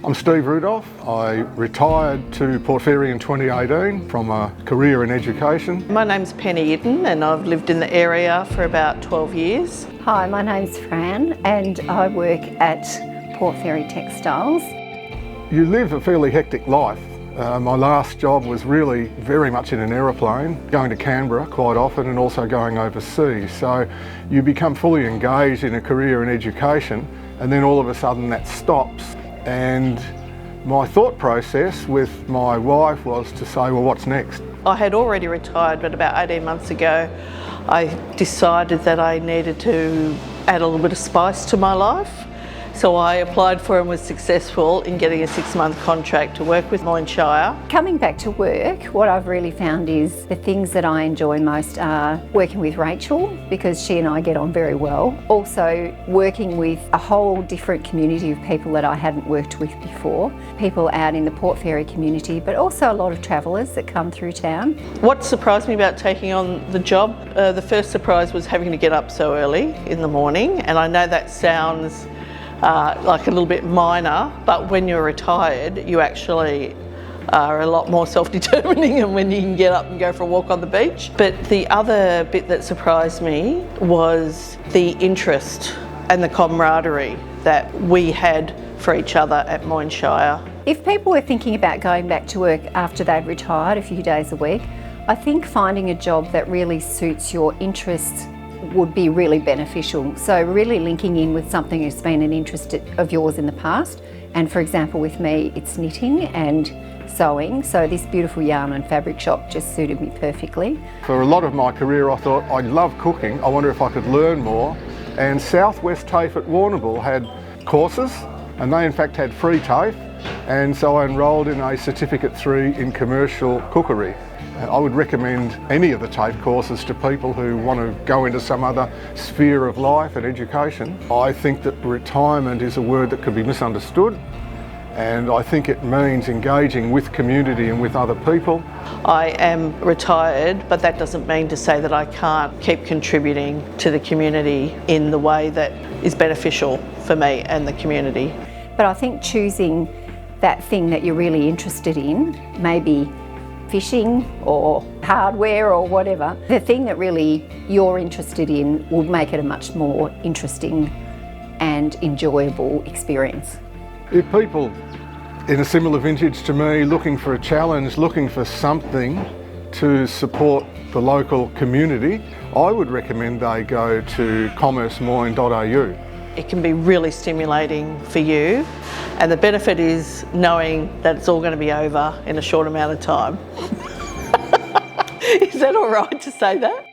I'm Steve Rudolph. I retired to Port Fairy in 2018 from a career in education. My name's Penny Itten and I've lived in the area for about 12 years. Hi, my name's Fran and I work at Port Fairy Textiles. You live a fairly hectic life. My last job was really very much in an aeroplane, going to Canberra quite often and also going overseas. So you become fully engaged in a career in education and then all of a sudden that stops. And my thought process with my wife was to say, well, what's next? I had already retired, but about 18 months ago I decided that I needed to add a little bit of spice to my life. So I applied for and was successful in getting a 6-month contract to work with Moyne Shire. Coming back to work, what I've really found is the things that I enjoy most are working with Rachel, because she and I get on very well. Also working with a whole different community of people that I hadn't worked with before. People out in the Port Fairy community, but also a lot of travellers that come through town. What surprised me about taking on the job, the first surprise was having to get up so early in the morning, and I know that sounds like a little bit minor, but when you're retired you actually are a lot more self-determining and when you can get up and go for a walk on the beach. But the other bit that surprised me was the interest and the camaraderie that we had for each other at Moyne Shire. If people were thinking about going back to work after they'd retired a few days a week, I think finding a job that really suits your interests would be really beneficial. So really linking in with something that's been an interest of yours in the past. And for example, with me, it's knitting and sewing. So this beautiful yarn and fabric shop just suited me perfectly. For a lot of my career, I thought I love cooking. I wonder if I could learn more. And Southwest TAFE at Warrnambool had courses, and they in fact had free TAFE. And so I enrolled in a Certificate 3 in commercial cookery. I would recommend any of the TAFE courses to people who want to go into some other sphere of life and education. I think that retirement is a word that could be misunderstood, and I think it means engaging with community and with other people. I am retired, but that doesn't mean to say that I can't keep contributing to the community in the way that is beneficial for me and the community. But I think choosing that thing that you're really interested in, maybe fishing or hardware or whatever, the thing that really you're interested in will make it a much more interesting and enjoyable experience. If people in a similar vintage to me, looking for a challenge, looking for something to support the local community, I would recommend they go to commercemoyne.au. It can be really stimulating for you, and the benefit is knowing that it's all going to be over in a short amount of time. Is that all right to say that?